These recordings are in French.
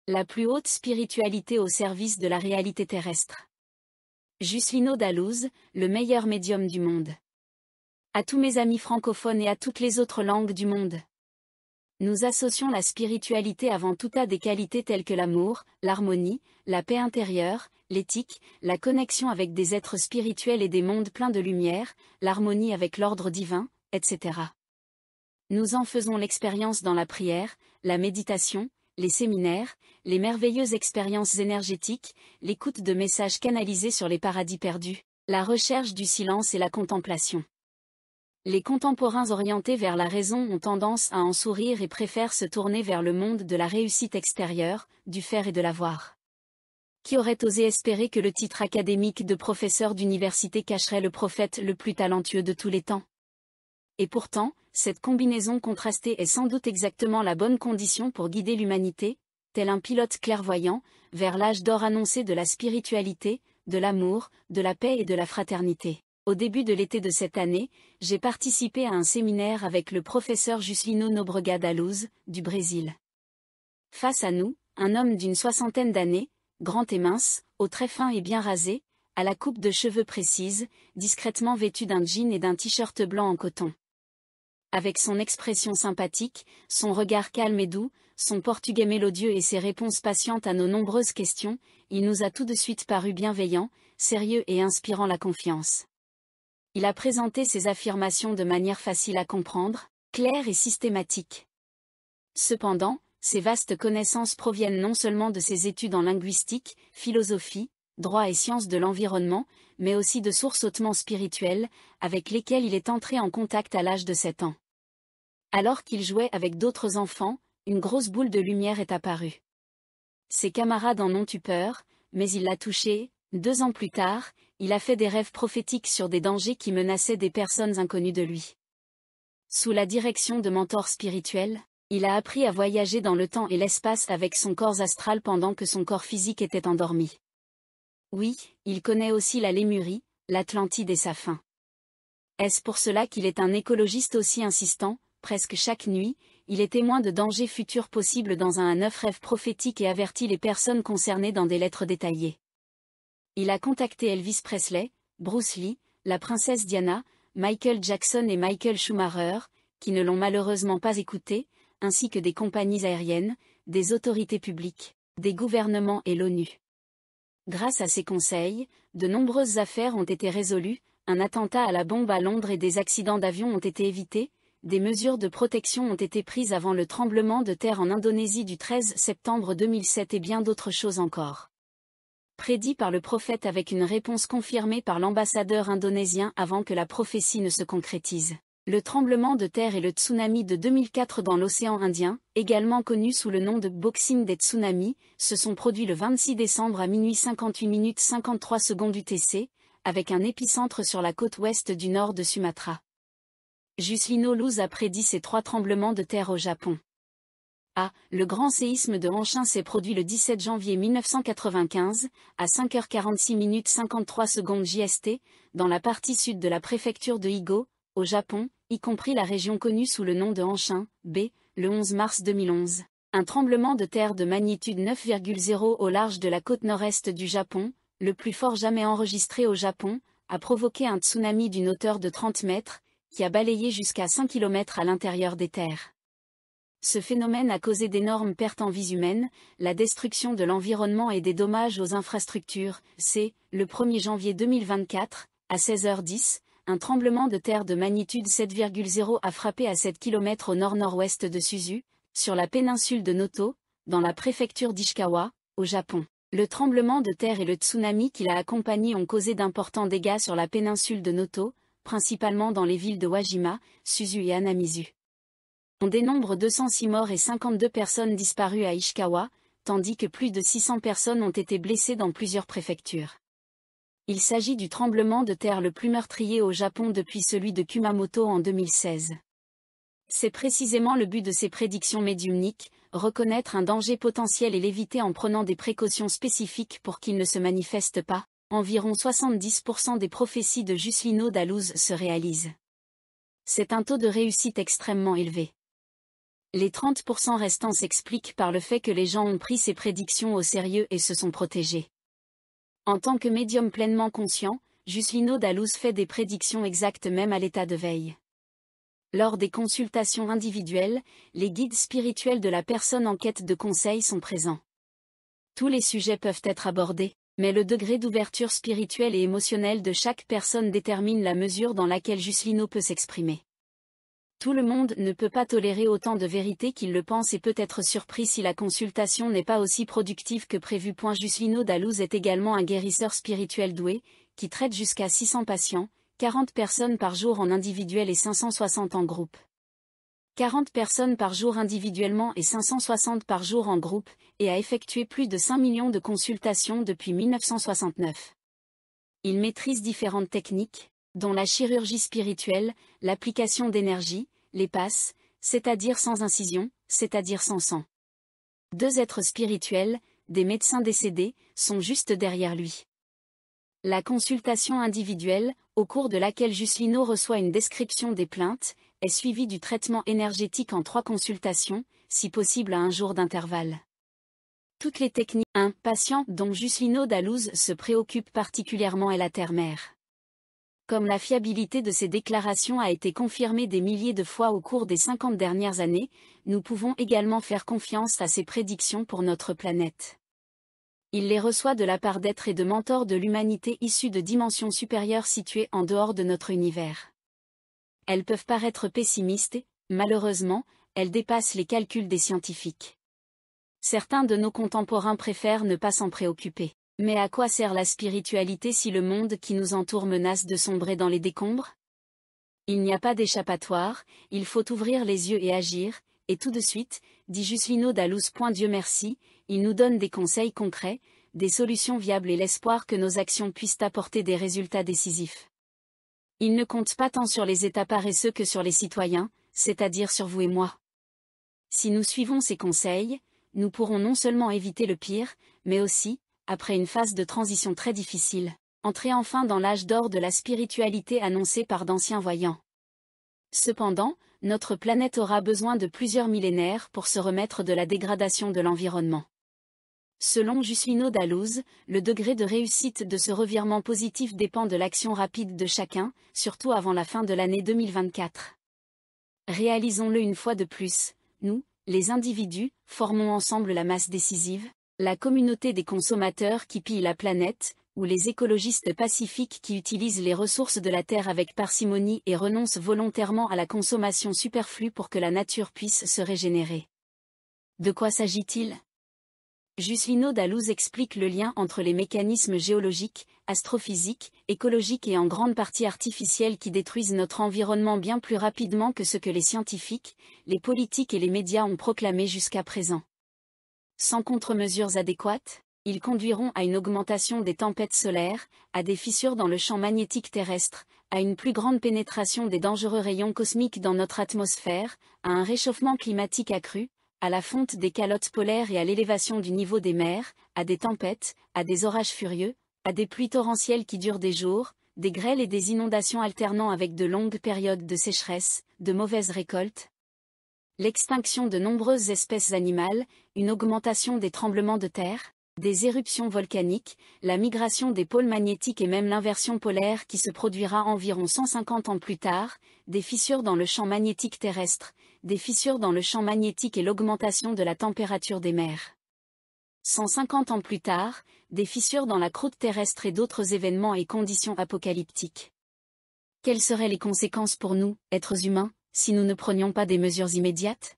La plus haute spiritualité au service de la réalité terrestre. Juscelino Dalouse, le meilleur médium du monde. À tous mes amis francophones et à toutes les autres langues du monde. Nous associons la spiritualité avant tout à des qualités telles que l'amour, l'harmonie, la paix intérieure, l'éthique, la connexion avec des êtres spirituels et des mondes pleins de lumière, l'harmonie avec l'ordre divin, etc. Nous en faisons l'expérience dans la prière, la méditation, les séminaires, les merveilleuses expériences énergétiques, l'écoute de messages canalisés sur les paradis perdus, la recherche du silence et la contemplation. Les contemporains orientés vers la raison ont tendance à en sourire et préfèrent se tourner vers le monde de la réussite extérieure, du faire et de l'avoir. Qui aurait osé espérer que le titre académique de professeur d'université cacherait le prophète le plus talentueux de tous les temps? Et pourtant, cette combinaison contrastée est sans doute exactement la bonne condition pour guider l'humanité, tel un pilote clairvoyant, vers l'âge d'or annoncé de la spiritualité, de l'amour, de la paix et de la fraternité. Au début de l'été de cette année, j'ai participé à un séminaire avec le professeur Juscelino Nóbrega Dalouse, du Brésil. Face à nous, un homme d'une 60aine d'années, grand et mince, aux traits fins et bien rasés, à la coupe de cheveux précise, discrètement vêtu d'un jean et d'un t-shirt blanc en coton. Avec son expression sympathique, son regard calme et doux, son portugais mélodieux et ses réponses patientes à nos nombreuses questions, il nous a tout de suite paru bienveillant, sérieux et inspirant la confiance. Il a présenté ses affirmations de manière facile à comprendre, claire et systématique. Cependant, ses vastes connaissances proviennent non seulement de ses études en linguistique, philosophie, droit et sciences de l'environnement, mais aussi de sources hautement spirituelles, avec lesquelles il est entré en contact à l'âge de 7 ans. Alors qu'il jouait avec d'autres enfants, une grosse boule de lumière est apparue. Ses camarades en ont eu peur, mais il l'a touché. 2 ans plus tard, il a fait des rêves prophétiques sur des dangers qui menaçaient des personnes inconnues de lui. Sous la direction de mentors spirituels, il a appris à voyager dans le temps et l'espace avec son corps astral pendant que son corps physique était endormi. Oui, il connaît aussi la Lémurie, l'Atlantide et sa fin. Est-ce pour cela qu'il est un écologiste aussi insistant? Presque chaque nuit, il est témoin de dangers futurs possibles dans un 9 rêve prophétique et avertit les personnes concernées dans des lettres détaillées. Il a contacté Elvis Presley, Bruce Lee, la princesse Diana, Michael Jackson et Michael Schumacher, qui ne l'ont malheureusement pas écouté, ainsi que des compagnies aériennes, des autorités publiques, des gouvernements et l'ONU. Grâce à ses conseils, de nombreuses affaires ont été résolues, un attentat à la bombe à Londres et des accidents d'avion ont été évités, des mesures de protection ont été prises avant le tremblement de terre en Indonésie du 13 septembre 2007 et bien d'autres choses encore. Prédit par le prophète avec une réponse confirmée par l'ambassadeur indonésien avant que la prophétie ne se concrétise. Le tremblement de terre et le tsunami de 2004 dans l'océan Indien, également connu sous le nom de Boxing des tsunamis, se sont produits le 26 décembre à minuit 58 minutes 53 secondes UTC, avec un épicentre sur la côte ouest du nord de Sumatra. Juscelino Dalouse a prédit ces 3 tremblements de terre au Japon. Le grand séisme de Hanshin s'est produit le 17 janvier 1995, à 5h46 minutes 53 secondes JST, dans la partie sud de la préfecture de Higo, au Japon, y compris la région connue sous le nom de Hanshin, le 11 mars 2011. Un tremblement de terre de magnitude 9,0 au large de la côte nord-est du Japon, le plus fort jamais enregistré au Japon, a provoqué un tsunami d'une hauteur de 30 mètres, qui a balayé jusqu'à 5 km à l'intérieur des terres. Ce phénomène a causé d'énormes pertes en vies humaines, la destruction de l'environnement et des dommages aux infrastructures. Le 1er janvier 2024, à 16h10, un tremblement de terre de magnitude 7,0 a frappé à 7 km au nord-nord-ouest de Suzu, sur la péninsule de Noto, dans la préfecture d'Ishikawa, au Japon. Le tremblement de terre et le tsunami qui l'a accompagné ont causé d'importants dégâts sur la péninsule de Noto, principalement dans les villes de Wajima, Suzu et Anamizu. On dénombre 206 morts et 52 personnes disparues à Ishikawa, tandis que plus de 600 personnes ont été blessées dans plusieurs préfectures. Il s'agit du tremblement de terre le plus meurtrier au Japon depuis celui de Kumamoto en 2016. C'est précisément le but de ces prédictions médiumniques, reconnaître un danger potentiel et l'éviter en prenant des précautions spécifiques pour qu'il ne se manifeste pas. Environ 70% des prophéties de Juscelino Dalouse se réalisent. C'est un taux de réussite extrêmement élevé. Les 30% restants s'expliquent par le fait que les gens ont pris ces prédictions au sérieux et se sont protégés. En tant que médium pleinement conscient, Juscelino Dalouse fait des prédictions exactes même à l'état de veille. Lors des consultations individuelles, les guides spirituels de la personne en quête de conseils sont présents. Tous les sujets peuvent être abordés, mais le degré d'ouverture spirituelle et émotionnelle de chaque personne détermine la mesure dans laquelle Juscelino peut s'exprimer. Tout le monde ne peut pas tolérer autant de vérité qu'il le pense et peut être surpris si la consultation n'est pas aussi productive que prévu. Juscelino Dalouse est également un guérisseur spirituel doué, qui traite jusqu'à 600 patients, 40 personnes par jour en individuel et 560 en groupe. 40 personnes par jour individuellement et 560 par jour en groupe, et a effectué plus de 5 millions de consultations depuis 1969. Il maîtrise différentes techniques, dont la chirurgie spirituelle, l'application d'énergie, les passes, c'est-à-dire sans incision, c'est-à-dire sans sang. 2 êtres spirituels, des médecins décédés, sont juste derrière lui. La consultation individuelle, au cours de laquelle Juscelino reçoit une description des plaintes, est suivie du traitement énergétique en 3 consultations, si possible à un jour d'intervalle. Toutes les techniques. Un patient dont Juscelino Dalouse se préoccupe particulièrement est la terre-mère. Comme la fiabilité de ces déclarations a été confirmée des milliers de fois au cours des 50 dernières années, nous pouvons également faire confiance à ces prédictions pour notre planète. Il les reçoit de la part d'êtres et de mentors de l'humanité issus de dimensions supérieures situées en dehors de notre univers. Elles peuvent paraître pessimistes et, malheureusement, elles dépassent les calculs des scientifiques. Certains de nos contemporains préfèrent ne pas s'en préoccuper. Mais à quoi sert la spiritualité si le monde qui nous entoure menace de sombrer dans les décombres? Il n'y a pas d'échappatoire, il faut ouvrir les yeux et agir, et tout de suite, dit Juscelino Dalouse. Dieu merci, il nous donne des conseils concrets, des solutions viables et l'espoir que nos actions puissent apporter des résultats décisifs. Il ne compte pas tant sur les États paresseux que sur les citoyens, c'est-à-dire sur vous et moi. Si nous suivons ces conseils, nous pourrons non seulement éviter le pire, mais aussi, après une phase de transition très difficile, entrer enfin dans l'âge d'or de la spiritualité annoncée par d'anciens voyants. Cependant, notre planète aura besoin de plusieurs millénaires pour se remettre de la dégradation de l'environnement. Selon Juscelino Dalouse, le degré de réussite de ce revirement positif dépend de l'action rapide de chacun, surtout avant la fin de l'année 2024. Réalisons-le une fois de plus, nous, les individus, formons ensemble la masse décisive, la communauté des consommateurs qui pillent la planète, ou les écologistes pacifiques qui utilisent les ressources de la Terre avec parcimonie et renoncent volontairement à la consommation superflue pour que la nature puisse se régénérer. De quoi s'agit-il? Juscelino Dalouse explique le lien entre les mécanismes géologiques, astrophysiques, écologiques et en grande partie artificiels qui détruisent notre environnement bien plus rapidement que ce que les scientifiques, les politiques et les médias ont proclamé jusqu'à présent. Sans contre-mesures adéquates, ils conduiront à une augmentation des tempêtes solaires, à des fissures dans le champ magnétique terrestre, à une plus grande pénétration des dangereux rayons cosmiques dans notre atmosphère, à un réchauffement climatique accru, à la fonte des calottes polaires et à l'élévation du niveau des mers, à des tempêtes, à des orages furieux, à des pluies torrentielles qui durent des jours, des grêles et des inondations alternant avec de longues périodes de sécheresse, de mauvaises récoltes. L'extinction de nombreuses espèces animales, une augmentation des tremblements de terre, des éruptions volcaniques, la migration des pôles magnétiques et même l'inversion polaire qui se produira environ 150 ans plus tard, des fissures dans le champ magnétique terrestre, des fissures dans le champ magnétique et l'augmentation de la température des mers. 150 ans plus tard, des fissures dans la croûte terrestre et d'autres événements et conditions apocalyptiques. Quelles seraient les conséquences pour nous, êtres humains, si nous ne prenions pas des mesures immédiates?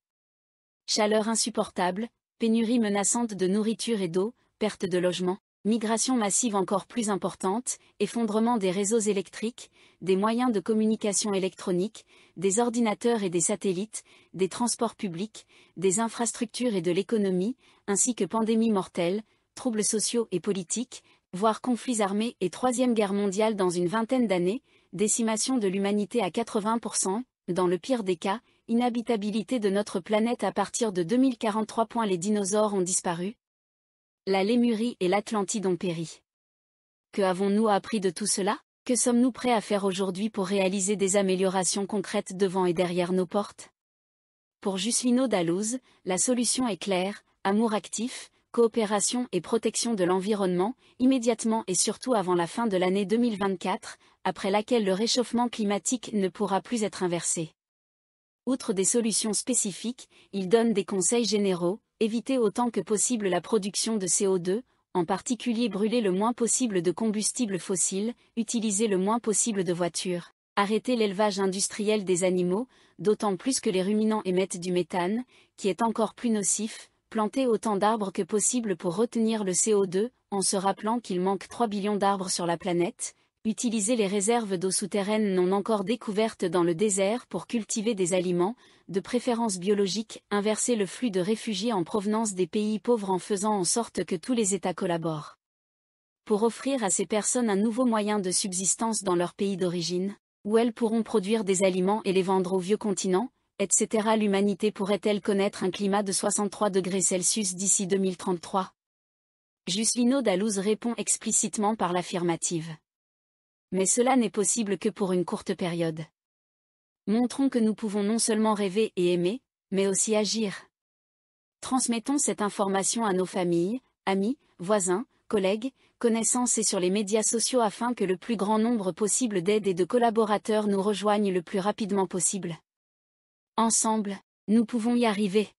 Chaleur insupportable, pénurie menaçante de nourriture et d'eau, perte de logement, migration massive encore plus importante, effondrement des réseaux électriques, des moyens de communication électronique, des ordinateurs et des satellites, des transports publics, des infrastructures et de l'économie, ainsi que pandémies mortelles, troubles sociaux et politiques, voire conflits armés et Troisième Guerre mondiale dans une vingtaine d'années, décimation de l'humanité à 80%, dans le pire des cas, inhabitabilité de notre planète à partir de 2043. Les dinosaures ont disparu. La Lémurie et l'Atlantide ont péri. Que avons-nous appris de tout cela? Que sommes-nous prêts à faire aujourd'hui pour réaliser des améliorations concrètes devant et derrière nos portes? Pour Justino Dallouz, la solution est claire, amour actif, coopération et protection de l'environnement, immédiatement et surtout avant la fin de l'année 2024, après laquelle le réchauffement climatique ne pourra plus être inversé. Outre des solutions spécifiques, il donne des conseils généraux: éviter autant que possible la production de CO2, en particulier brûler le moins possible de combustibles fossiles, utiliser le moins possible de voitures, arrêter l'élevage industriel des animaux, d'autant plus que les ruminants émettent du méthane, qui est encore plus nocif, planter autant d'arbres que possible pour retenir le CO2, en se rappelant qu'il manque 3 billions d'arbres sur la planète, utiliser les réserves d'eau souterraines non encore découvertes dans le désert pour cultiver des aliments, de préférence biologiques, inverser le flux de réfugiés en provenance des pays pauvres en faisant en sorte que tous les États collaborent pour offrir à ces personnes un nouveau moyen de subsistance dans leur pays d'origine, où elles pourront produire des aliments et les vendre au vieux continent, etc. L'humanité pourrait-elle connaître un climat de 63 degrés Celsius d'ici 2033 ? Justino Dallouz répond explicitement par l'affirmative. Mais cela n'est possible que pour une courte période. Montrons que nous pouvons non seulement rêver et aimer, mais aussi agir. Transmettons cette information à nos familles, amis, voisins, collègues, connaissances et sur les médias sociaux afin que le plus grand nombre possible d'aides et de collaborateurs nous rejoignent le plus rapidement possible. Ensemble, nous pouvons y arriver.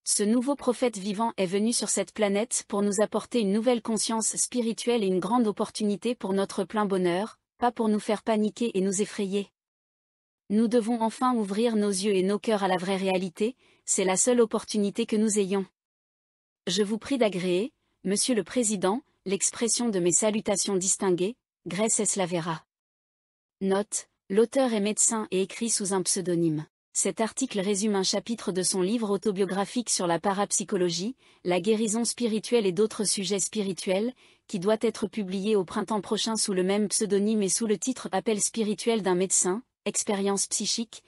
Ce nouveau prophète vivant est venu sur cette planète pour nous apporter une nouvelle conscience spirituelle et une grande opportunité pour notre plein bonheur, pas pour nous faire paniquer et nous effrayer. Nous devons enfin ouvrir nos yeux et nos cœurs à la vraie réalité, c'est la seule opportunité que nous ayons. Je vous prie d'agréer, Monsieur le Président, l'expression de mes salutations distinguées, Grace S. Lavera. Note, l'auteur est médecin et écrit sous un pseudonyme. Cet article résume un chapitre de son livre autobiographique sur la parapsychologie, la guérison spirituelle et d'autres sujets spirituels, qui doit être publié au printemps prochain sous le même pseudonyme et sous le titre Appel spirituel d'un médecin, expérience psychique,